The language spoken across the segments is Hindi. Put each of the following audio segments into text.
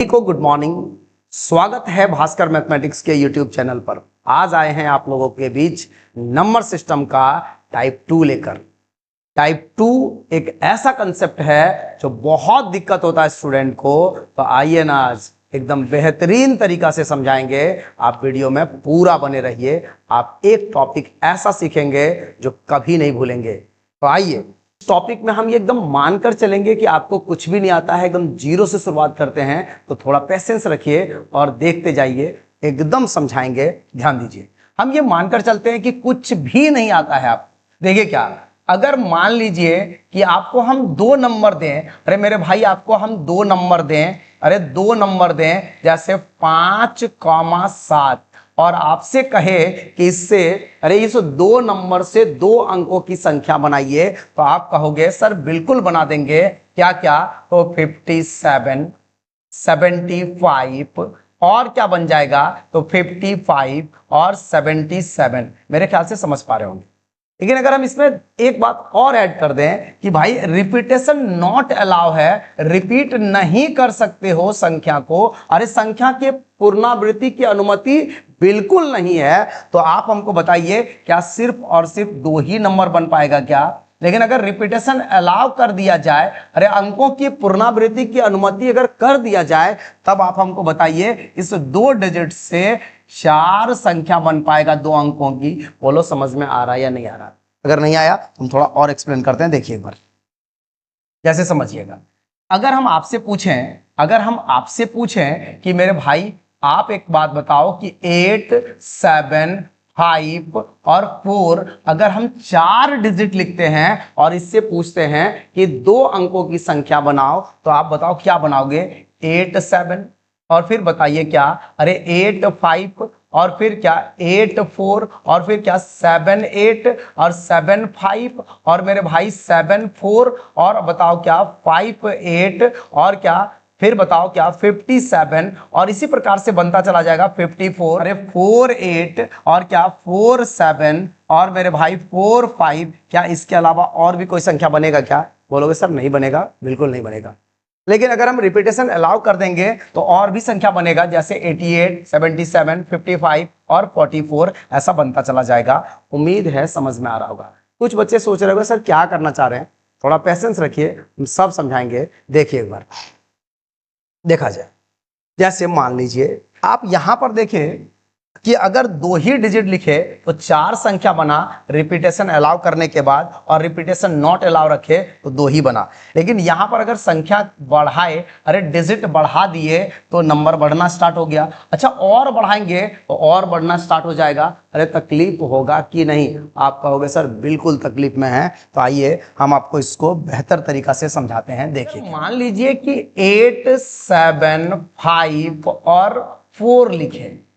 को गुड मॉर्निंग। स्वागत है भास्कर मैथमेटिक्स के यूट्यूब चैनल पर। आज आए हैं आप लोगों के बीच नंबर सिस्टम का टाइप 2 लेकर। टाइप 2 एक ऐसा कंसेप्ट है जो बहुत दिक्कत होता है स्टूडेंट को। तो आइए ना आज एकदम बेहतरीन तरीका से समझाएंगे। आप वीडियो में पूरा बने रहिए। आप एक टॉपिक ऐसा सीखेंगे जो कभी नहीं भूलेंगे। तो आइए टॉपिक में हम ये एकदम मानकर चलेंगे कि आपको कुछ भी नहीं आता है, एकदम जीरो से शुरुआत करते हैं। तो थोड़ा पेशेंस रखिए और देखते जाइए, एकदम समझाएंगे। ध्यान दीजिए, हम ये मानकर चलते हैं कि कुछ भी नहीं आता है। आप देखिए क्या, अगर मान लीजिए कि आपको हम 2 नंबर दें, अरे मेरे भाई आपको हम 2 नंबर दें, अरे 2 नंबर दें जैसे 5,7 और आपसे कहे कि इससे अरे इस 2 नंबर से 2 अंकों की संख्या बनाइए, तो आप कहोगे सर बिल्कुल बना देंगे। क्या क्या? तो 57, 75 और क्या बन जाएगा? तो 55 और 77। मेरे ख्याल से समझ पा रहे होंगे। लेकिन अगर हम इसमें एक बात और ऐड कर दें कि भाई रिपीटेशन नॉट अलाउ है, रिपीट नहीं कर सकते हो संख्या को, अरे संख्या के पुनरावृत्ति की अनुमति बिल्कुल नहीं है, तो आप हमको बताइए क्या सिर्फ और सिर्फ 2 ही नंबर बन पाएगा क्या? लेकिन अगर रिपीटेशन अलाउ कर दिया जाए, अरे अंकों की पुनरावृत्ति की अनुमति अगर कर दिया जाए, तब आप हमको बताइए इस 2 डिजिट से 4 संख्या बन पाएगा 2 अंकों की। बोलो समझ में आ रहा है या नहीं आ रहा? अगर नहीं आया हम थोड़ा और एक्सप्लेन करते हैं, देखिए एक बार जैसे समझिएगा। अगर हम आपसे पूछें कि मेरे भाई आप एक बात बताओ कि 8, 7, 5 और 4 अगर हम 4 डिजिट लिखते हैं और इससे पूछते हैं कि 2 अंकों की संख्या बनाओ, तो आप बताओ क्या बनाओगे? 8, 7 और फिर बताइए क्या? अरे 8, 5 और फिर क्या? 8, 4 और फिर क्या? 7, 8 और 7, 5 और मेरे भाई 7, 4 और बताओ क्या? 5, 8 और क्या? फिर बताओ क्या? 57 और इसी प्रकार से बनता चला जाएगा 54। अरे 4, 8 और क्या? 4, 7 और मेरे भाई 4, 5। क्या इसके अलावा और भी कोई संख्या बनेगा क्या? बोलोगे सर नहीं बनेगा, बिल्कुल नहीं बनेगा। लेकिन अगर हम रिपीटेशन अलाउ कर देंगे तो और भी संख्या बनेगा, जैसे 88, 77, 55 और 44 ऐसा बनता चला जाएगा। उम्मीद है समझ में आ रहा होगा। कुछ बच्चे सोच रहे होंगे सर क्या करना चाह रहे हैं, थोड़ा पेशेंस रखिए, हम सब समझाएंगे। देखिए एक बार देखा जाए, जैसे मान लीजिए आप यहां पर देखें कि अगर 2 ही डिजिट लिखे तो 4 संख्या बना रिपीटेशन अलाउ करने के बाद, और रिपीटेशन नॉट अलाउ रखे तो 2 ही बना। लेकिन यहां पर अगर संख्या बढ़ाए, अरे डिजिट बढ़ा दिए तो नंबर बढ़ना स्टार्ट हो गया। अच्छा और बढ़ाएंगे तो और बढ़ना स्टार्ट हो जाएगा। अरे तकलीफ होगा कि नहीं? आप कहोगे सर बिल्कुल तकलीफ में है। तो आइए हम आपको इसको बेहतर तरीका से समझाते हैं। देखिए मान लीजिए कि 8, 7, 5 और 4 लिखे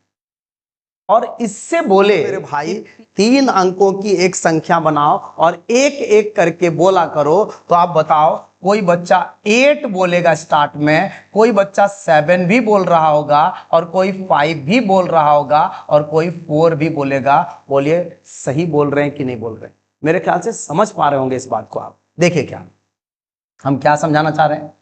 और इससे बोले मेरे भाई 3 अंकों की एक संख्या बनाओ और एक एक करके बोला करो। तो आप बताओ, कोई बच्चा 8 बोलेगा स्टार्ट में, कोई बच्चा 7 भी बोल रहा होगा और कोई 5 भी बोल रहा होगा और कोई 4 भी बोलेगा। बोलिए सही बोल रहे हैं कि नहीं बोल रहे? मेरे ख्याल से समझ पा रहे होंगे इस बात को आप। देखिए क्या हम क्या समझाना चाह रहे हैं।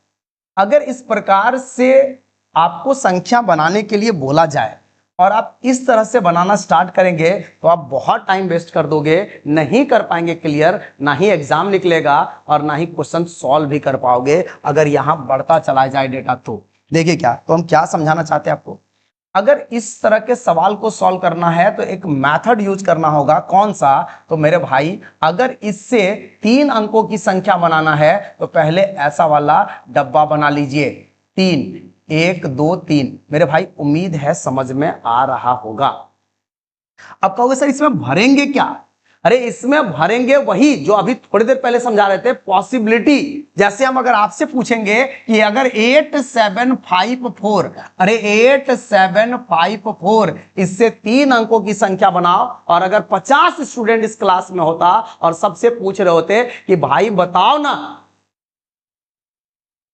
अगर इस प्रकार से आपको संख्या बनाने के लिए बोला जाए और आप इस तरह से बनाना स्टार्ट करेंगे तो आप बहुत टाइम वेस्ट कर दोगे, नहीं कर पाएंगे क्लियर, ना ही एग्जाम निकलेगा और ना ही क्वेश्चन सॉल्व भी कर पाओगे अगर यहां बढ़ता चला जाए डेटा। तो देखिए क्या, तो हम क्या समझाना चाहते हैं आपको। अगर इस तरह के सवाल को सॉल्व करना है तो एक मेथड यूज करना होगा। कौन सा? तो मेरे भाई अगर इससे 3 अंकों की संख्या बनाना है तो पहले ऐसा वाला डब्बा बना लीजिए। 3, 1, 2, 3। मेरे भाई उम्मीद है समझ में आ रहा होगा। अब कहोगे सर इसमें भरेंगे क्या? अरे इसमें भरेंगे वही जो अभी थोड़ी देर पहले समझा रहे थे, पॉसिबिलिटी। जैसे हम अगर आपसे पूछेंगे कि अगर 8, 7, 5, 4, अरे 8, 7, 5, 4 इससे 3 अंकों की संख्या बनाओ, और अगर 50 स्टूडेंट इस क्लास में होता और सबसे पूछ रहे होते कि भाई बताओ ना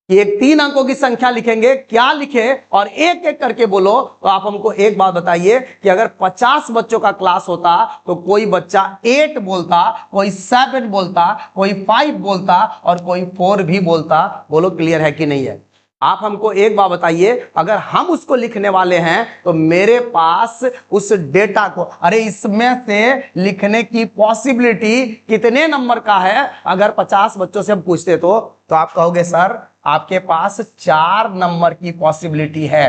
कि एक 3 अंकों की संख्या लिखेंगे, क्या लिखे और एक एक करके बोलो, तो आप हमको एक बात बताइए कि अगर 50 बच्चों का क्लास होता तो कोई बच्चा 8 बोलता, कोई 7 बोलता, कोई 5 बोलता और कोई 4 भी बोलता। बोलो क्लियर है कि नहीं है? आप हमको एक बात बताइए, अगर हम उसको लिखने वाले हैं तो मेरे पास उस डेटा को, अरे इसमें से लिखने की पॉसिबिलिटी कितने नंबर का है, अगर 50 बच्चों से हम पूछते तो आप कहोगे सर आपके पास 4 नंबर की पॉसिबिलिटी है।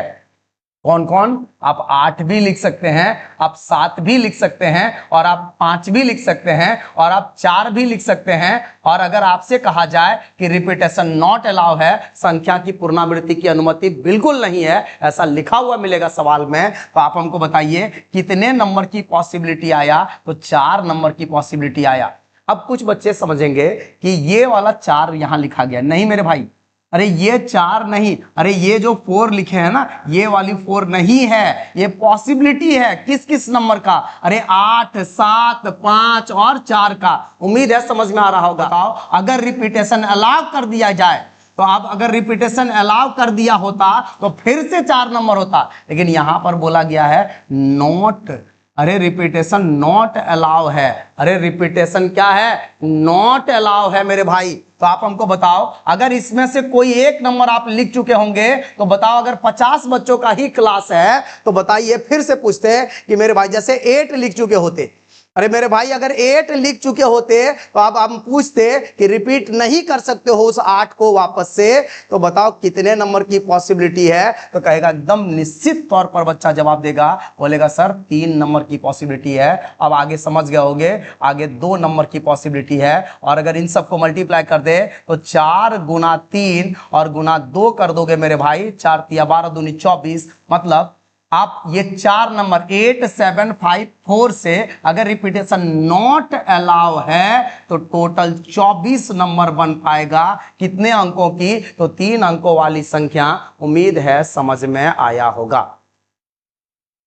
कौन कौन? आप 8 भी लिख सकते हैं, आप 7 भी लिख सकते हैं, और आप 5 भी लिख सकते हैं, और आप 4 भी लिख सकते हैं। और अगर आपसे कहा जाए कि रिपीटेशन नॉट अलाउ है, संख्या की पुनरावृत्ति की अनुमति बिल्कुल नहीं है, ऐसा लिखा हुआ मिलेगा सवाल में, तो आप हमको बताइए कितने नंबर की पॉसिबिलिटी आया? तो 4 नंबर की पॉसिबिलिटी आया। अब कुछ बच्चे समझेंगे कि ये वाला 4 यहां लिखा गया, नहीं मेरे भाई, अरे ये 4 नहीं, अरे ये जो 4 लिखे हैं ना, ये वाली 4 नहीं है, ये पॉसिबिलिटी है। किस किस नंबर का? अरे 8, 7, 5 और 4 का। उम्मीद है समझ में आ रहा होगा। बताओ अगर रिपीटेशन अलाउ कर दिया जाए, तो आप अगर रिपीटेशन अलाउ कर दिया होता तो फिर से 4 नंबर होता, लेकिन यहां पर बोला गया है नॉट। अरे रिपीटेशन नॉट अलाउ है, अरे रिपीटेशन क्या है? नॉट अलाउ है मेरे भाई। तो आप हमको बताओ, अगर इसमें से कोई एक नंबर आप लिख चुके होंगे तो बताओ, अगर 50 बच्चों का ही क्लास है तो बताइए, फिर से पूछते हैं कि मेरे भाई जैसे 8 लिख चुके होते, अरे मेरे भाई अगर 8 लिख चुके होते तो अब हम पूछते कि रिपीट नहीं कर सकते हो उस 8 को वापस से, तो बताओ कितने नंबर की पॉसिबिलिटी है? तो कहेगा एकदम निश्चित तौर पर बच्चा जवाब देगा, बोलेगा सर 3 नंबर की पॉसिबिलिटी है। अब आगे समझ गए होंगे, आगे 2 नंबर की पॉसिबिलिटी है। और अगर इन सबको मल्टीप्लाई कर दे तो 4 गुना 3 और गुना 2 कर दोगे मेरे भाई, 4 तिया 12 दूनी 24, मतलब आप ये 4 नंबर 8, 7, 5, 4 से अगर रिपीटेशन नॉट अलाउ है तो टोटल 24 नंबर बन पाएगा। कितने अंकों की? तो 3 अंकों वाली संख्या। उम्मीद है समझ में आया होगा।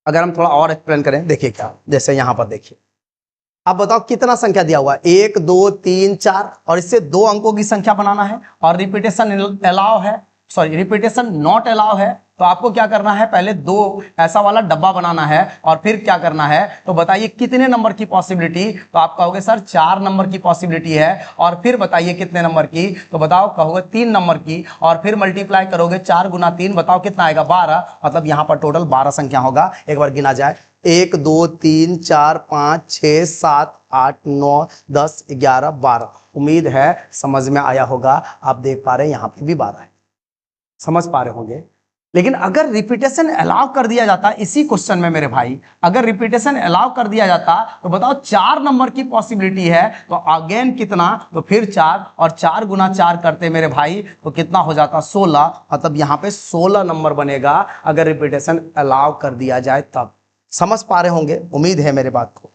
अगर हम थोड़ा और एक्सप्लेन करें, देखिए क्या, जैसे यहां पर देखिए, अब बताओ कितना संख्या दिया हुआ है? 1, 2, 3, 4, और इससे 2 अंकों की संख्या बनाना है, और रिपीटेशन अलाउ है, सॉरी रिपीटेशन नॉट अलाउ है। तो आपको क्या करना है? पहले 2 ऐसा वाला डब्बा बनाना है, और फिर क्या करना है? तो बताइए कितने नंबर की पॉसिबिलिटी? तो आप कहोगे सर 4 नंबर की पॉसिबिलिटी है, और फिर बताइए कितने नंबर की? तो बताओ, कहोगे 3 नंबर की, और फिर मल्टीप्लाई करोगे 4 गुना 3, बताओ कितना आएगा? 12। मतलब यहां पर टोटल 12 संख्या होगा। एक बार गिना जाए, 1, 2, 3, 4, 5, 6, 7, 8, 9, 10, 11, 12। उम्मीद है समझ में आया होगा। आप देख पा रहे हैं यहां पर भी 12 है, समझ पा रहे होंगे। लेकिन अगर रिपीटेशन अलाउ कर दिया जाता इसी क्वेश्चन में मेरे भाई, अगर रिपीटेशन अलाउ कर दिया जाता तो बताओ 4 नंबर की पॉसिबिलिटी है, तो अगेन कितना? तो फिर 4, और 4 गुना 4 करते मेरे भाई तो कितना हो जाता? 16। मतलब यहां पे 16 नंबर बनेगा अगर रिपीटेशन अलाउ कर दिया जाए तब। समझ पा रहे होंगे, उम्मीद है मेरे बात को।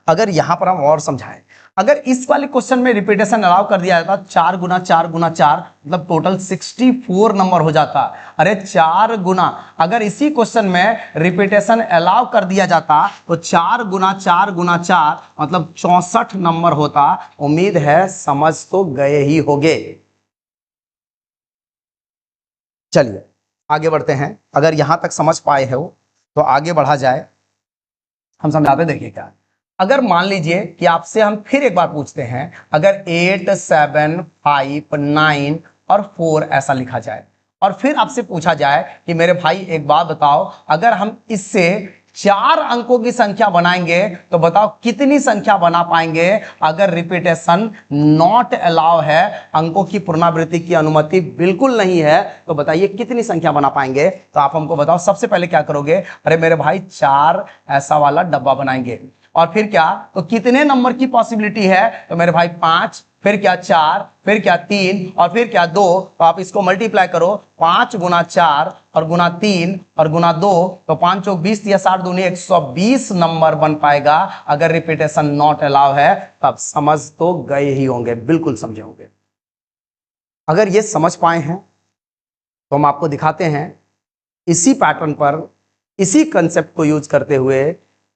अगर यहां पर हम और समझाएं, अगर इस वाले क्वेश्चन में रिपीटेशन अलाउ कर दिया जाता 4 गुना 4 गुना 4, मतलब टोटल 64 नंबर हो जाता। अरे 4 गुना, अगर इसी क्वेश्चन में रिपीटेशन अलाउ कर दिया जाता तो 4 गुना 4 गुना 4 मतलब 64 नंबर होता। उम्मीद है समझ तो गए ही होंगे। चलिए आगे बढ़ते हैं। अगर यहां तक समझ पाए हो तो आगे बढ़ा जाए, हम समझाते। देखिए क्या, अगर मान लीजिए कि आपसे हम फिर एक बार पूछते हैं, अगर 8, 7, 5, 9 और 4 ऐसा लिखा जाए, और फिर आपसे पूछा जाए कि मेरे भाई एक बात बताओ, अगर हम इससे 4 अंकों की संख्या बनाएंगे तो बताओ कितनी संख्या बना पाएंगे? अगर रिपीटेशन नॉट अलाउ है, अंकों की पुनरावृत्ति की अनुमति बिल्कुल नहीं है, तो बताइए कितनी संख्या बना पाएंगे? तो आप हमको बताओ। सबसे पहले क्या करोगे? अरे मेरे भाई 4 ऐसा वाला डब्बा बनाएंगे, और फिर क्या? तो कितने नंबर की पॉसिबिलिटी है? तो मेरे भाई 5, फिर क्या 4, फिर क्या 3, और फिर क्या 2। तो आप इसको मल्टीप्लाई करो, 5 गुना 4 और गुना 3 और गुना 2, तो 5 चौक 20 या 60 दूनी 120 नंबर बन पाएगा अगर रिपीटेशन नॉट अलाउ है। तब समझ तो गए ही होंगे, बिल्कुल समझे होंगे। अगर ये समझ पाए हैं तो हम आपको दिखाते हैं इसी पैटर्न पर, इसी कंसेप्ट को यूज करते हुए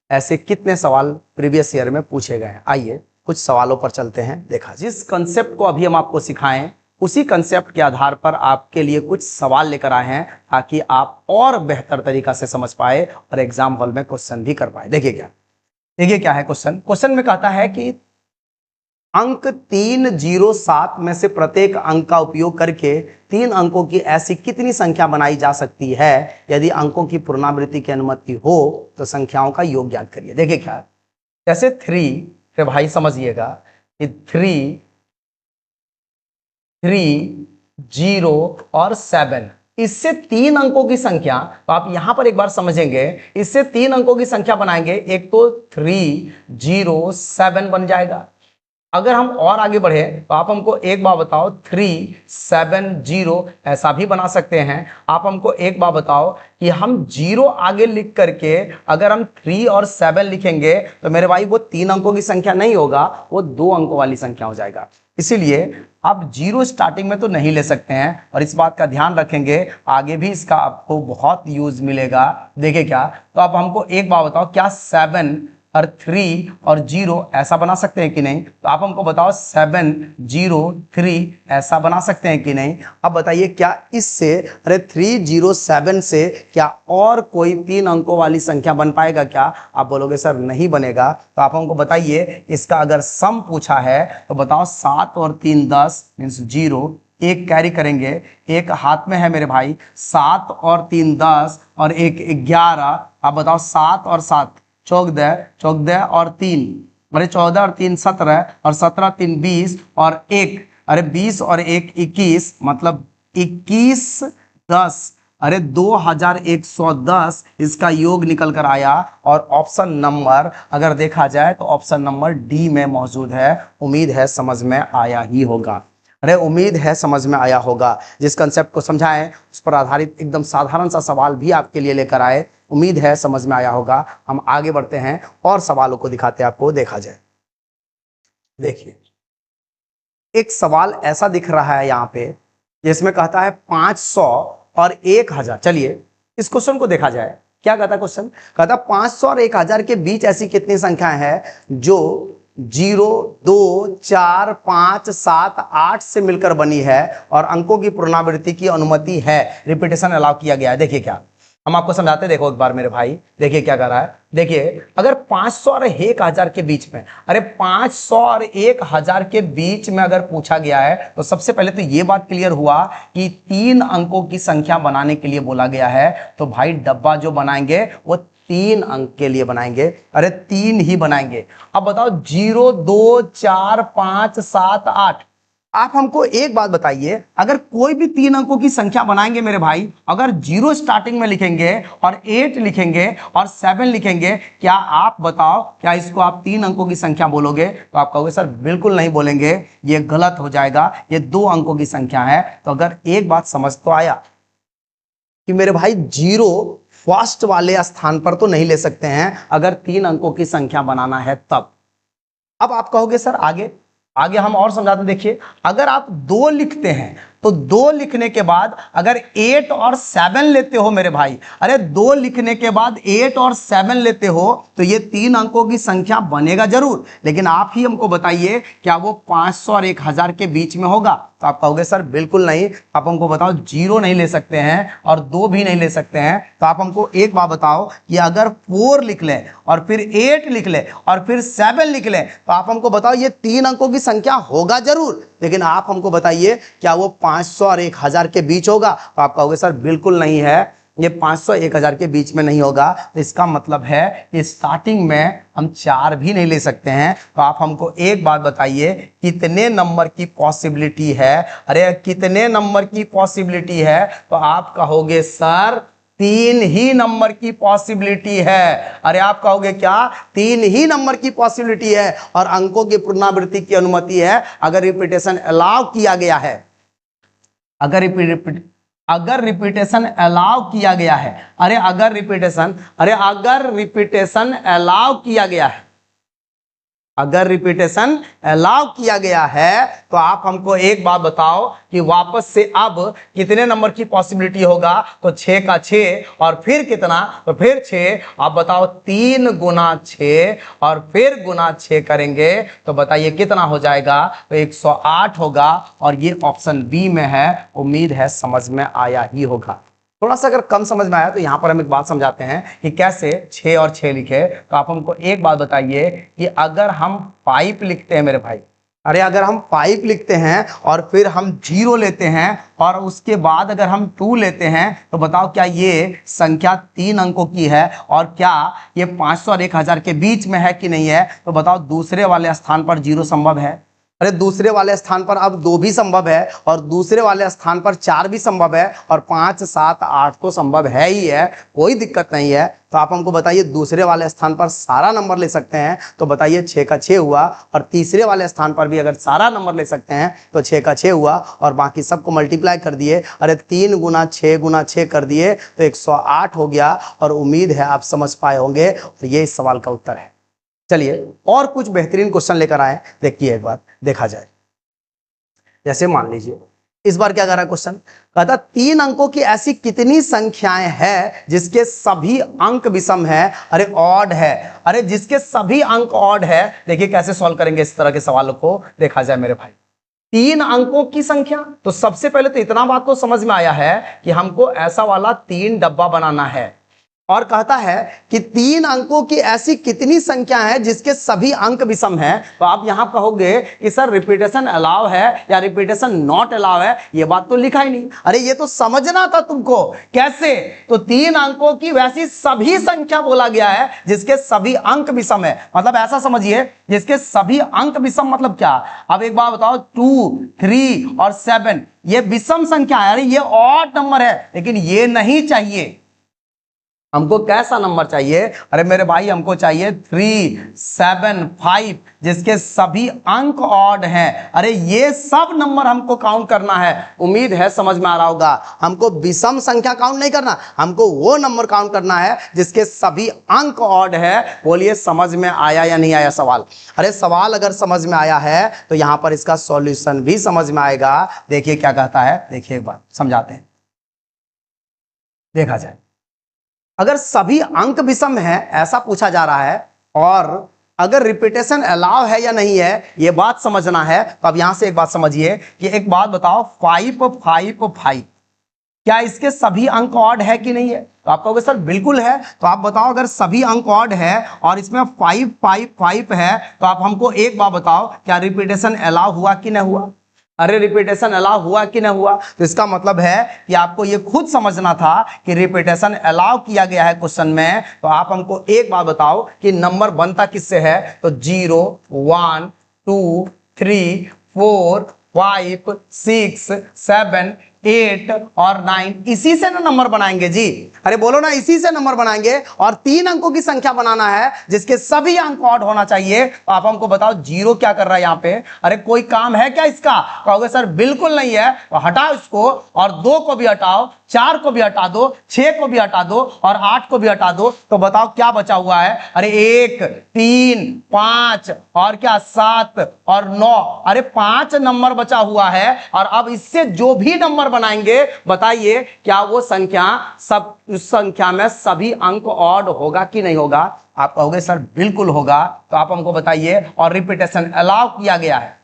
ऐसे कितने सवाल प्रीवियस ईयर में पूछे गए हैं। आइए कुछ सवालों पर चलते हैं। देखा, जिस कंसेप्ट को अभी हम आपको सिखाएं उसी कंसेप्ट के आधार पर आपके लिए कुछ सवाल लेकर आए हैं, ताकि आप और बेहतर तरीका से समझ पाए और एग्जाम हॉल में क्वेश्चन भी कर पाए। देखिए क्या है क्वेश्चन। क्वेश्चन में कहता है कि अंक 307 में से प्रत्येक अंक का उपयोग करके 3 अंकों की ऐसी कितनी संख्या बनाई जा सकती है? यदि अंकों की पुनरावृत्ति की अनुमति हो तो संख्याओं का योग ज्ञात करिए। देखिए क्या, जैसे 3 से भाई समझिएगा कि 3, 0 और 7, इससे 3 अंकों की संख्या, तो आप यहां पर एक बार समझेंगे, इससे 3 अंकों की संख्या बनाएंगे, एक तो 3, 0, 7 बन जाएगा। अगर हम और आगे बढ़े तो आप हमको एक बार बताओ 3, 7, 0 ऐसा भी बना सकते हैं। आप हमको एक बार बताओ कि हम 0 आगे लिख करके अगर हम 3 और 7 लिखेंगे तो मेरे भाई वो 3 अंकों की संख्या नहीं होगा, वो 2 अंकों वाली संख्या हो जाएगा। इसीलिए आप 0 स्टार्टिंग में तो नहीं ले सकते हैं, और इस बात का ध्यान रखेंगे, आगे भी इसका आपको बहुत यूज मिलेगा। देखिए क्या, तो आप हमको एक बार बताओ, क्या 7 और 3 और 0 ऐसा बना सकते हैं कि नहीं? तो आप हमको बताओ 7, 0, 3 ऐसा बना सकते हैं कि नहीं? अब बताइए क्या इससे, अरे 3, 0, 7 से क्या और कोई 3 अंकों वाली संख्या बन पाएगा क्या? आप बोलोगे सर नहीं बनेगा। तो आप हमको बताइए, इसका अगर सम पूछा है तो बताओ 7 और 3 10 मीन्स 0, एक कैरी करेंगे, एक हाथ में है मेरे भाई, 7 और 3 10 और एक 11। आप बताओ 7 और 7 14, 14 और 3, अरे 14 और 3 17, और 17 3 20 और 1, अरे 20 और 1 21, मतलब 21 10, अरे 2110 इसका योग निकल कर आया। और ऑप्शन नंबर अगर देखा जाए तो ऑप्शन नंबर डी में मौजूद है। उम्मीद है समझ में आया ही होगा। अरे उम्मीद है समझ में आया होगा। जिस कंसेप्ट को समझाएं उस पर आधारित एकदम साधारण सा सवाल भी आपके लिए लेकर आए। उम्मीद है समझ में आया होगा। हम आगे बढ़ते हैं और सवालों को दिखाते हैं आपको, देखा जाए। देखिए एक सवाल ऐसा दिख रहा है यहाँ पे जिसमें कहता है 500 और 1000। चलिए इस क्वेश्चन को देखा जाए। क्या कहता है क्वेश्चन? कहता 500 और 1000 के बीच ऐसी कितनी संख्याएं हैं जो 0, 2, 4, 5, 7, 8 से मिलकर बनी है और अंकों की पुनरावृत्ति की अनुमति है, रिपीटेशन अलाउ किया गया है। देखिए क्या, हम आपको समझाते, देखो एक बार मेरे भाई। देखिए क्या कर रहा है, देखिए अगर 500 और 1000 के बीच में, अरे 500 और 1000 के बीच में अगर पूछा गया है तो सबसे पहले तो ये बात क्लियर हुआ कि 3 अंकों की संख्या बनाने के लिए बोला गया है। तो भाई डब्बा जो बनाएंगे वो 3 अंक के लिए बनाएंगे, अरे 3 ही बनाएंगे। अब बताओ 0, 2, 4, 5, 7, 8। आप हमको एक बात बताइए, अगर कोई भी 3 अंकों की संख्या बनाएंगे मेरे भाई, अगर 0 स्टार्टिंग में लिखेंगे और 8 लिखेंगे और 7 लिखेंगे, क्या आप बताओ क्या इसको आप 3 अंकों की संख्या बोलोगे? तो आप कहोगे सर बिल्कुल नहीं बोलेंगे, ये गलत हो जाएगा, ये 2 अंकों की संख्या है। तो अगर एक बात समझ तो आया कि मेरे भाई 0 फर्स्ट वाले स्थान पर तो नहीं ले सकते हैं अगर 3 अंकों की संख्या बनाना है तब। अब आप कहोगे सर आगे आगे हम और समझाते। देखिए अगर आप 2 लिखते हैं तो 2 लिखने के बाद अगर 8 और 7 लेते हो मेरे भाई, अरे 2 लिखने के बाद 8 और 7 लेते हो तो ये 3 अंकों की संख्या बनेगा जरूर, लेकिन आप ही हमको बताइए क्या वो 500 और 1000 के बीच में होगा? तो आप कहोगे सर बिल्कुल नहीं। आप हमको बताओ 0 नहीं ले सकते हैं और 2 भी नहीं ले सकते हैं। तो आप हमको एक बात बताओ कि अगर 4 लिख लें और फिर 8 लिख लें और फिर 7 लिख लें तो आप हमको बताओ ये 3 अंकों की संख्या होगा जरूर, लेकिन आप हमको बताइए क्या वो 500 और 1000 के बीच होगा? तो आप कहोगे सर बिल्कुल नहीं है, ये 500 1000 के बीच में नहीं होगा। तो इसका मतलब है कि स्टार्टिंग में हम 4 भी नहीं ले सकते हैं। तो आप हमको एक बात बताइए कितने नंबर की पॉसिबिलिटी है? अरे कितने नंबर की पॉसिबिलिटी है? तो आप कहोगे सर 3 ही नंबर की पॉसिबिलिटी है। अरे आप कहोगे क्या? 3 ही नंबर की पॉसिबिलिटी है और अंकों की पुनरावृत्ति की अनुमति है अगर रिपीटेशन अलाउ किया गया है। अगर रिपीटेशन अलाउ किया गया है, अगर रिपीटेशन अलाउ किया गया है, अगर रिपीटेशन अलाउ किया गया है तो आप हमको एक बात बताओ कि वापस से अब कितने नंबर की पॉसिबिलिटी होगा? तो 6 का 6 और फिर कितना? तो फिर 6। आप बताओ 3 गुना 6 और फिर गुना 6 करेंगे तो बताइए कितना हो जाएगा? तो 108 होगा और ये ऑप्शन बी में है। उम्मीद है समझ में आया ही होगा। थोड़ा सा अगर कम समझ में आया तो यहाँ पर हम एक बात समझाते हैं कि कैसे 6 और 6 लिखे। तो आप हमको एक बात बताइए कि अगर हम 5 लिखते हैं मेरे भाई, अरे अगर हम 5 लिखते हैं और फिर हम 0 लेते हैं और उसके बाद अगर हम 2 लेते हैं तो बताओ क्या ये संख्या 3 अंकों की है और क्या ये 500 और 1000 के बीच में है कि नहीं है? तो बताओ दूसरे वाले स्थान पर 0 संभव है। अरे दूसरे वाले स्थान पर अब 2 भी संभव है और दूसरे वाले स्थान पर 4 भी संभव है और 5, 7, 8 तो संभव है ही है, कोई दिक्कत नहीं है। तो आप हमको बताइए दूसरे वाले स्थान पर सारा नंबर ले सकते हैं तो बताइए 6 का 6 हुआ और तीसरे वाले स्थान पर भी अगर सारा नंबर ले सकते हैं तो 6 का 6 हुआ और बाकी सबको मल्टीप्लाई कर दिए। अरे 3 गुना 6 गुना 6 कर दिए तो 108 हो गया और उम्मीद है आप समझ पाए होंगे और ये इस सवाल का उत्तर है। चलिए और कुछ बेहतरीन क्वेश्चन लेकर आए, देखिए एक बार देखा जाए। जैसे मान लीजिए इस बार क्या कर रहा है क्वेश्चन, कहता 3 अंकों की ऐसी कितनी संख्याएं हैं जिसके सभी अंक विषम है। अरे ऑड है, अरे जिसके सभी अंक ऑड है। देखिए कैसे सॉल्व करेंगे इस तरह के सवालों को, देखा जाए मेरे भाई। 3 अंकों की संख्या, तो सबसे पहले तो इतना बात तो समझ में आया है कि हमको ऐसा वाला 3 डब्बा बनाना है और कहता है कि 3 अंकों की ऐसी कितनी संख्या है जिसके सभी अंक विषम हैं। तो आप यहां कहोगे कि सर रिपीटेशन अलाउ है या रिपीटेशन नॉट अलाउ है, ये बात तो लिखा ही नहीं। अरे ये तो समझना था तुमको, कैसे? तो 3 अंकों की वैसी सभी संख्या बोला गया है जिसके सभी अंक विषम है, मतलब ऐसा समझिए जिसके सभी अंक विषम मतलब क्या। अब एक बात बताओ, 2, 3 और 7 ये विषम संख्या है, अरे ये ऑड नंबर है, लेकिन ये नहीं चाहिए। हमको कैसा नंबर चाहिए? अरे मेरे भाई हमको चाहिए 3, 7, 5 जिसके सभी अंक ऑड हैं। अरे ये सब नंबर हमको काउंट करना है। उम्मीद है समझ में आ रहा होगा। हमको विषम संख्या काउंट नहीं करना, हमको वो नंबर काउंट करना है जिसके सभी अंक ऑड है। बोलिए समझ में आया या नहीं आया सवाल? अरे सवाल अगर समझ में आया है तो यहां पर इसका सॉल्यूशन भी समझ में आएगा। देखिए क्या कहता है, देखिए एक बार समझाते हैं, देखा जाए। अगर सभी अंक विषम है ऐसा पूछा जा रहा है और अगर रिपीटेशन अलाउ है या नहीं है ये बात समझना है। तो अब यहां से एक बात समझिए कि एक बात बताओ, 5, 5, 5 क्या इसके सभी अंक ऑड है कि नहीं है? तो आप कहोगे सर बिल्कुल है। तो आप बताओ अगर सभी अंक ऑड है और इसमें 5, 5, 5 है तो आप हमको एक बात बताओ, क्या रिपीटेशन अलाउ हुआ कि नहीं हुआ? अरे रिपीटेशन अलाउ हुआ कि नहीं हुआ? तो इसका मतलब है कि आपको ये खुद समझना था कि रिपीटेशन अलाउ किया गया है क्वेश्चन में। तो आप हमको एक बात बताओ कि नंबर बनता किससे है? तो 0, 1, 2, 3, 4, 5, 6, 7, 8 और 9 इसी से ना नंबर बनाएंगे जी। अरे बोलो ना, इसी से नंबर बनाएंगे। और 3 अंकों की संख्या बनाना है जिसके सभी अंक ऑड होना चाहिए। तो आप हमको बताओ 0 क्या कर रहा है यहाँ पे? अरे कोई काम है क्या इसका? कहोगे सर बिल्कुल नहीं है। तो हटाओ इसको और 2 को भी हटाओ, 4 को भी हटा दो, 6 को भी हटा दो और 8 को भी हटा दो। तो बताओ क्या बचा हुआ है? अरे 1, 3, 5 और क्या 7 और 9। अरे 5 नंबर बचा हुआ है और अब इससे जो भी नंबर बनाएंगे बताइए क्या वो संख्या सब उस संख्या में सभी अंक ऑड होगा कि नहीं होगा? आप कहोगे सर बिल्कुल होगा। तो आप हमको बताइए, और रिपीटेशन अलाउ किया गया है।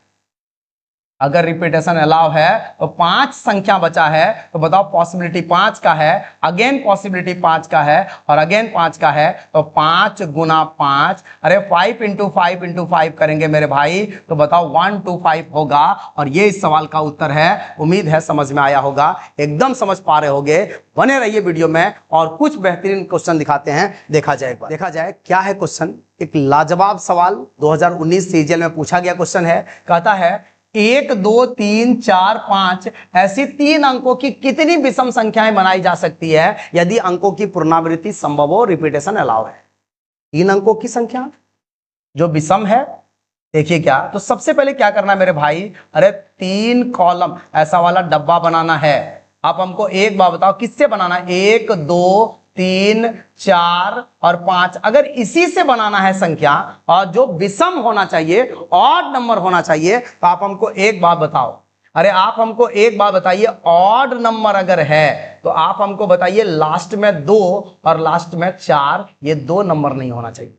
अगर रिपीटेशन अलाउ है तो 5 संख्या बचा है। तो बताओ पॉसिबिलिटी 5 का है, अगेन पॉसिबिलिटी 5 का है और अगेन 5 का है। तो 5 गुना 5, अरे 5 इंटू 5 इंटू 5 करेंगे मेरे भाई तो बताओ 125 होगा और ये इस सवाल का उत्तर है। उम्मीद है समझ में आया होगा, एकदम समझ पा रहे होगे। बने रहिए वीडियो में और कुछ बेहतरीन क्वेश्चन दिखाते हैं, देखा जाए एक बार। देखा जाए क्या है क्वेश्चन। एक लाजवाब सवाल 2019 सीजीएल में पूछा गया क्वेश्चन है। कहता है 1, 2, 3, 4, 5 ऐसी 3 अंकों की कितनी विषम संख्याएं बनाई जा सकती है यदि अंकों की पुनरावृत्ति संभव हो, रिपीटेशन अलाउ है। 3 अंकों की संख्या जो विषम है, देखिए क्या। तो सबसे पहले क्या करना है मेरे भाई? अरे 3 कॉलम ऐसा वाला डब्बा बनाना है। आप हमको एक बार बताओ किससे बनाना है? 1, 2, 3, 4 और 5 अगर इसी से बनाना है संख्या और जो विषम होना चाहिए, ऑड नंबर होना चाहिए, तो आप हमको एक बात बताओ। अरे आप हमको एक बात बताइए, ऑड नंबर अगर है तो आप हमको बताइए लास्ट में 2 और लास्ट में 4 ये 2 नंबर नहीं होना चाहिए।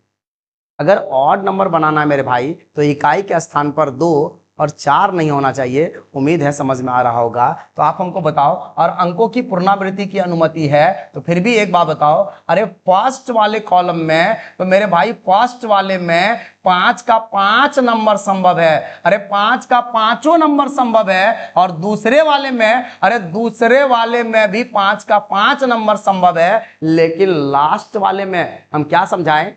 अगर ऑड नंबर बनाना है मेरे भाई तो इकाई के स्थान पर 2 और 4 नहीं होना चाहिए। उम्मीद है समझ में आ रहा होगा। तो आप हमको बताओ, और अंकों की पुनरावृत्ति की अनुमति है तो फिर भी एक बात बताओ, अरे फर्स्ट वाले कॉलम में तो मेरे भाई फर्स्ट वाले में 5 का 5 नंबर संभव है, अरे 5 का 5 नंबर संभव है, और दूसरे वाले में, अरे दूसरे वाले में भी 5 का 5 नंबर संभव है, लेकिन लास्ट वाले में हम क्या समझाएं,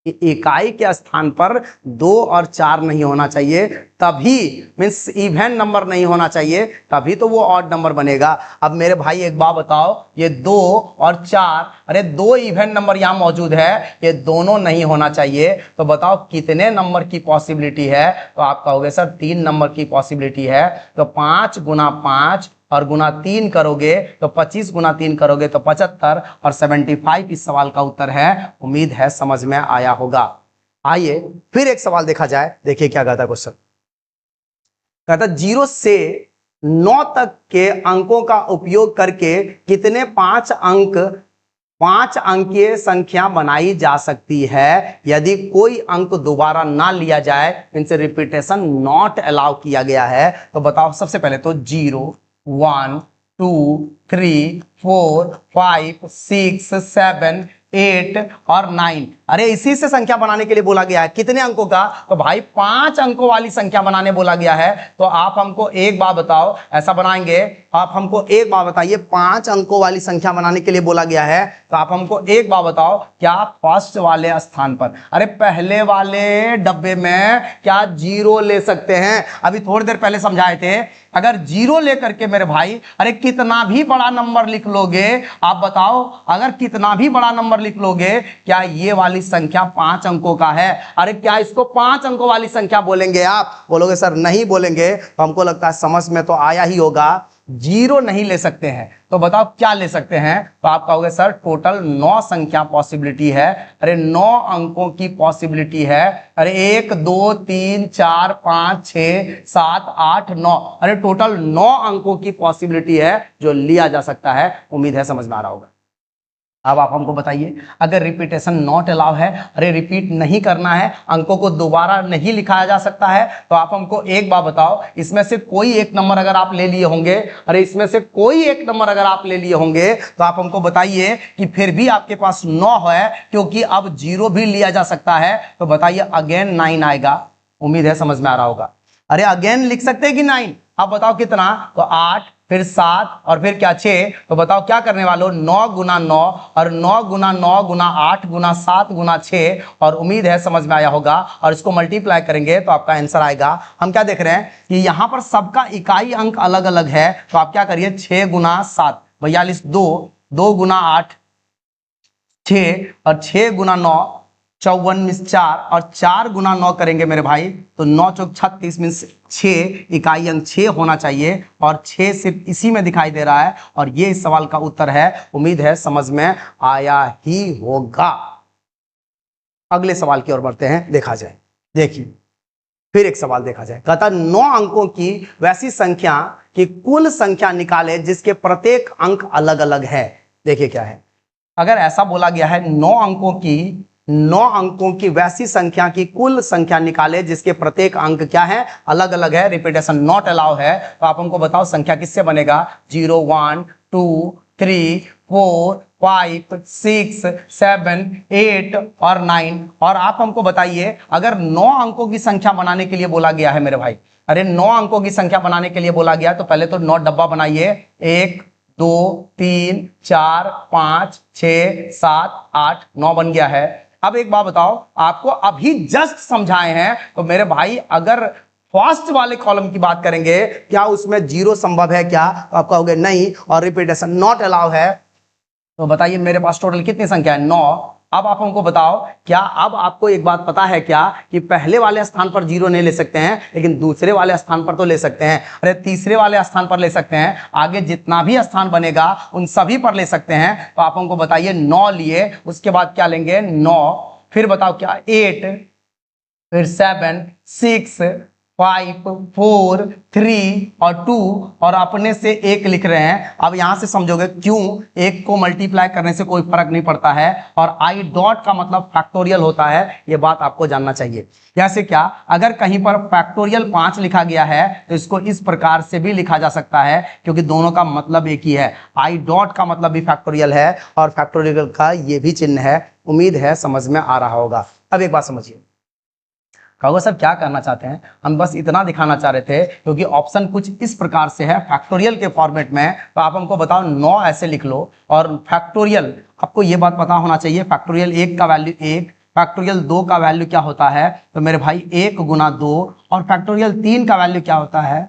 इकाई के स्थान पर 2 और 4 नहीं होना चाहिए, तभी मीन्स इवन नंबर नहीं होना चाहिए, तभी तो वो ऑड नंबर बनेगा। अब मेरे भाई एक बात बताओ, ये 2 और 4, अरे 2 इवन नंबर यहां मौजूद है, ये दोनों नहीं होना चाहिए, तो बताओ कितने नंबर की पॉसिबिलिटी है। तो आप कहोगे सर 3 नंबर की पॉसिबिलिटी है। तो 5 गुना 5 और गुना 3 करोगे तो 25 गुना 3 करोगे तो 75 और 75 इस सवाल का उत्तर है। उम्मीद है समझ में आया होगा। आइए फिर एक सवाल देखा जाए। देखिए क्या कहता है क्वेश्चन, कहता 0 से 9 तक के अंकों का उपयोग करके कितने 5 अंकीय संख्या बनाई जा सकती है यदि कोई अंक दोबारा ना लिया जाए, इनसे रिपीटेशन नॉट अलाउ किया गया है। तो बताओ सबसे पहले तो 0 1 2 3 4 5 6 7 8 और 9, अरे इसी से संख्या बनाने के लिए बोला गया है। कितने अंकों का, तो भाई 5 अंकों वाली संख्या बनाने बोला गया है। तो आप हमको एक बात बताओ, ऐसा बनाएंगे, आप हमको एक बात बताइए, 5 अंकों वाली संख्या बनाने के लिए बोला गया है, तो आप हमको एक बात बताओ, क्या फर्स्ट वाले स्थान पर, अरे पहले वाले डब्बे में क्या 0 ले सकते हैं? अभी थोड़ी देर पहले समझाए थे, अगर 0 लेकर के मेरे भाई, अरे कितना भी बड़ा नंबर लिख लोगे, आप बताओ अगर कितना भी बड़ा नंबर लिख लोगे, क्या ये वाली संख्या 5 अंकों का है? अरे क्या इसको 5 अंकों वाली संख्या बोलेंगे? आप बोलोगे सर नहीं बोलेंगे, तो हमको लगता है समझ में तो आया ही होगा। 0 नहीं ले सकते हैं, तो बताओ क्या ले सकते हैं? तो आप कहोगे सर टोटल 9 संख्या पॉसिबिलिटी है। अरे 9 अंकों की पॉसिबिलिटी है, अरे 1 2 3 4 5 6 7 8 9, अरे टोटल 9 अंकों की पॉसिबिलिटी है जो लिया जा सकता है। उम्मीद है समझ में आ रहा होगा। अब आप हमको बताइए, अगर रिपीटेशन नॉट अलाउ है, अरे रिपीट नहीं करना है, अंकों को दोबारा नहीं लिखाया जा सकता है, तो आप हमको एक बात बताओ, इसमें से कोई एक नंबर अगर आप ले लिए होंगे, अरे इसमें से कोई एक नंबर अगर आप ले लिए होंगे, तो आप हमको बताइए कि फिर भी आपके पास 9 है, क्योंकि अब 0 भी लिया जा सकता है। तो बताइए अगेन 9 आएगा। उम्मीद है समझ में आ रहा होगा। अरे अगेन लिख सकते हैं कि 9? आप बताओ कितना, तो 8 फिर 7 और फिर क्या 6, तो बताओ क्या करने वालों, 9 गुना 9 और 9 गुना 9 गुना 8 गुना 7 गुना 6, और उम्मीद है समझ में आया होगा। और इसको मल्टीप्लाई करेंगे तो आपका आंसर आएगा। हम क्या देख रहे हैं कि यहाँ पर सबका इकाई अंक अलग अलग है, तो आप क्या करिए 6 गुना 7 42, 2 गुना 8 6 और 6 गुना 9 54 मीन्स 4 और 4 गुना 9 करेंगे मेरे भाई, तो 9 चौक 36 मीन्स 6, इकाई अंक 6 होना चाहिए, और 6 सिर्फ इसी में दिखाई दे रहा है, और ये इस सवाल का उत्तर है। उम्मीद है समझ में आया ही होगा। अगले सवाल की ओर बढ़ते हैं, देखा जाए। देखिए फिर एक सवाल देखा जाए, कहता 9 अंकों की वैसी संख्या की कुल संख्या निकाले जिसके प्रत्येक अंक अलग अलग है। देखिए क्या है, अगर ऐसा बोला गया है 9 अंकों की वैसी संख्या की कुल संख्या निकाले जिसके प्रत्येक अंक क्या है, अलग अलग है, रिपीटेशन नॉट अलाउ है, तो आप हमको बताओ संख्या किससे बनेगा? 0 1 2 3 4 5 6 7 8 और 9। और आप हमको बताइए, अगर 9 अंकों की संख्या बनाने के लिए बोला गया है मेरे भाई, अरे 9 अंकों की संख्या बनाने के लिए बोला गया, तो पहले तो 9 डब्बा बनाइए, 1 2 3 4 5 6 7 8 9 बन गया है। अब एक बात बताओ, आपको अभी जस्ट समझाए हैं, तो मेरे भाई अगर फर्स्ट वाले कॉलम की बात करेंगे, क्या उसमें 0 संभव है क्या? तो आप कहोगे नहीं, और रिपीटेशन नॉट अलाउ है। तो बताइए मेरे पास टोटल कितनी संख्या है? 9। अब आप हमको बताओ, क्या अब आपको एक बात पता है क्या कि पहले वाले स्थान पर 0 नहीं ले सकते हैं, लेकिन दूसरे वाले स्थान पर तो ले सकते हैं, अरे तीसरे वाले स्थान पर ले सकते हैं, आगे जितना भी स्थान बनेगा उन सभी पर ले सकते हैं। तो आप हमको बताइए 9 लिए, उसके बाद क्या लेंगे? 9, फिर बताओ क्या 8, फिर 7 6 5 4 3 और 2 और अपने से एक लिख रहे हैं। अब यहां से समझोगे क्यों एक को मल्टीप्लाई करने से कोई फर्क नहीं पड़ता है और आई डॉट का मतलब फैक्टोरियल होता है, ये बात आपको जानना चाहिए। जैसे क्या, अगर कहीं पर फैक्टोरियल 5 लिखा गया है तो इसको इस प्रकार से भी लिखा जा सकता है क्योंकि दोनों का मतलब एक ही है। आई डॉट का मतलब भी फैक्टोरियल है और फैक्टोरियल का ये भी चिन्ह है। उम्मीद है समझ में आ रहा होगा। अब एक बात समझिए, कहोगे सर क्या करना चाहते हैं? हम बस इतना दिखाना चाह रहे थे क्योंकि ऑप्शन कुछ इस प्रकार से है फैक्टोरियल के फॉर्मेट में, तो आप हमको बताओ 9 ऐसे लिख लो और फैक्टोरियल आपको ये बात पता होना चाहिए, फैक्टोरियल 1 का वैल्यू 1, फैक्टोरियल 2 का वैल्यू क्या होता है तो मेरे भाई 1 गुना 2, और फैक्टोरियल 3 का वैल्यू क्या होता है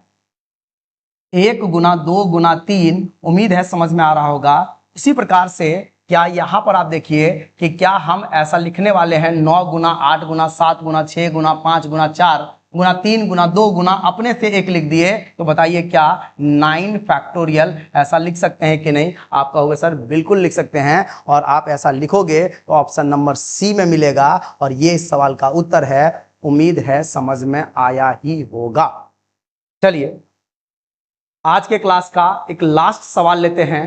1 गुना 2 गुना 3। उम्मीद है समझ में आ रहा होगा। इसी प्रकार से क्या यहां पर आप देखिए कि क्या हम ऐसा लिखने वाले हैं 9 गुना 8 गुना 7 गुना 6 गुना 5 गुना 4 गुना 3 गुना 2 गुना अपने से एक लिख दिए, तो बताइए क्या 9 फैक्टोरियल ऐसा लिख सकते हैं कि नहीं? आप कहोगे सर बिल्कुल लिख सकते हैं, और आप ऐसा लिखोगे तो ऑप्शन नंबर सी में मिलेगा और ये इस सवाल का उत्तर है। उम्मीद है समझ में आया ही होगा। चलिए आज के क्लास का एक लास्ट सवाल लेते हैं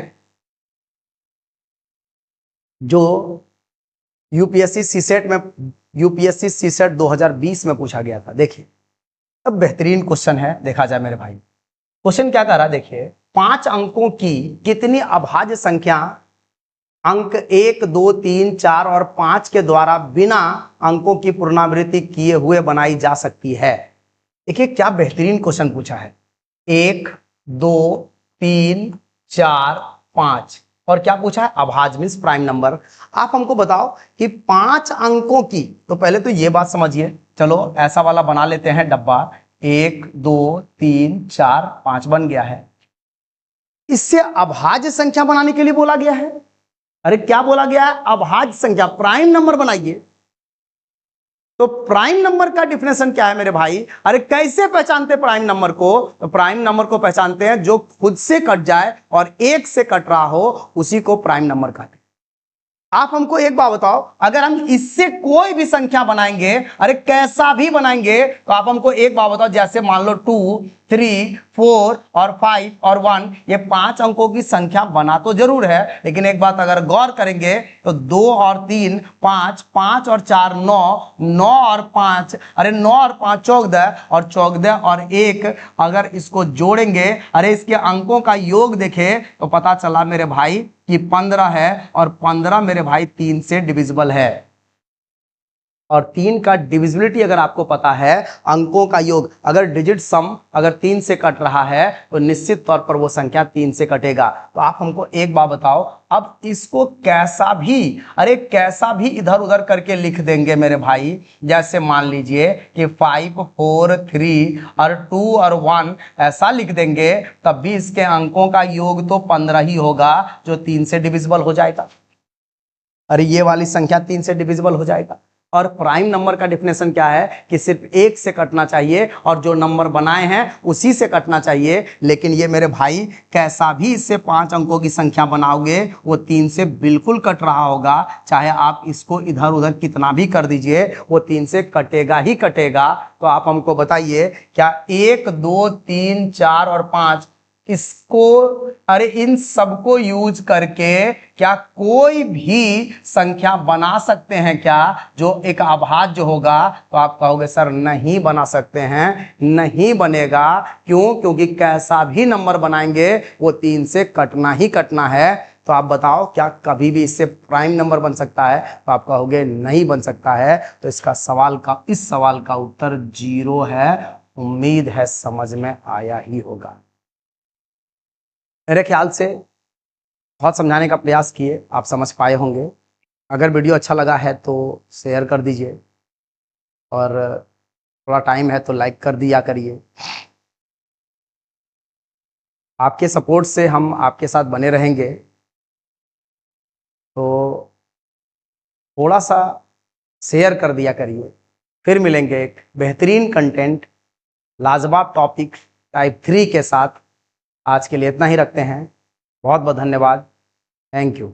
जो यूपीएससी सीसेट 2020 में पूछा गया था। देखिए अब बेहतरीन क्वेश्चन है, देखा जाए मेरे भाई। क्वेश्चन क्या कह रहा है देखिए, 5 अंकों की कितनी अभाज्य संख्या अंक 1 2 3 4 और 5 के द्वारा बिना अंकों की पुनरावृत्ति किए हुए बनाई जा सकती है? देखिए क्या बेहतरीन क्वेश्चन पूछा है। 1 2 3 4 5 और क्या पूछा है अभाज्य मींस प्राइम नंबर। आप हमको बताओ कि 5 अंकों की, तो पहले तो ये बात समझिए, चलो ऐसा वाला बना लेते हैं डब्बा, 1 2 3 4 5 बन गया है। इससे अभाज्य संख्या बनाने के लिए बोला गया है। अरे क्या बोला गया है? अभाज्य संख्या, प्राइम नंबर बनाइए। तो प्राइम नंबर का डिफिनेशन क्या है मेरे भाई? अरे कैसे पहचानते प्राइम नंबर को? तो प्राइम नंबर को पहचानते हैं जो खुद से कट जाए और 1 से कट रहा हो उसी को प्राइम नंबर कहते हैं। आप हमको एक बात बताओ, अगर हम इससे कोई भी संख्या बनाएंगे, अरे कैसा भी बनाएंगे, तो आप हमको एक बात बताओ, जैसे मान लो 2 3 4 और 5 और 1, ये 5 अंकों की संख्या बना तो जरूर है, लेकिन एक बात अगर गौर करेंगे तो 2 और 3 5, 5 और 4 9, 9 और 5, अरे 9 और 5 14, और 14 और 1 अगर इसको जोड़ेंगे, अरे इसके अंकों का योग देखे तो पता चला मेरे भाई कि 15 है, और 15 मेरे भाई 3 से डिविजिबल है। और 3 का डिविजिबिलिटी अगर आपको पता है, अंकों का योग अगर डिजिट सम अगर 3 से कट रहा है तो निश्चित तौर पर वो संख्या 3 से कटेगा। तो आप हमको एक बात बताओ, अब इसको कैसा भी, अरे कैसा भी इधर उधर करके लिख देंगे मेरे भाई, जैसे मान लीजिए कि 5 4 3 और 2 और 1 ऐसा लिख देंगे, तब भी इसके अंकों का योग तो 15 ही होगा जो 3 से डिविजिबल हो जाएगा। अरे ये वाली संख्या 3 से डिविजिबल हो जाएगा। और प्राइम नंबर का डिफिनेशन क्या है कि सिर्फ 1 से कटना चाहिए और जो नंबर बनाए हैं उसी से कटना चाहिए। लेकिन ये मेरे भाई कैसा भी इससे 5 अंकों की संख्या बनाओगे वो 3 से बिल्कुल कट रहा होगा, चाहे आप इसको इधर उधर कितना भी कर दीजिए वो 3 से कटेगा ही कटेगा। तो आप हमको बताइए क्या 1 2 3 4 और 5 इसको, अरे इन सबको यूज करके क्या कोई भी संख्या बना सकते हैं क्या जो एक अभाज्य होगा? तो आप कहोगे सर नहीं बना सकते हैं, नहीं बनेगा। क्यों? क्योंकि कैसा भी नंबर बनाएंगे वो 3 से कटना ही कटना है। तो आप बताओ क्या कभी भी इससे प्राइम नंबर बन सकता है? तो आप कहोगे नहीं बन सकता है। तो इसका इस सवाल का उत्तर 0 है। उम्मीद है समझ में आया ही होगा। मेरे ख्याल से बहुत समझाने का प्रयास किए, आप समझ पाए होंगे। अगर वीडियो अच्छा लगा है तो शेयर कर दीजिए, और थोड़ा टाइम है तो लाइक कर दिया करिए। आपके सपोर्ट से हम आपके साथ बने रहेंगे। तो थोड़ा सा शेयर कर दिया करिए। फिर मिलेंगे एक बेहतरीन कंटेंट, लाजवाब टॉपिक टाइप 3 के साथ। आज के लिए इतना ही रखते हैं। बहुत बहुत धन्यवाद। Thank you.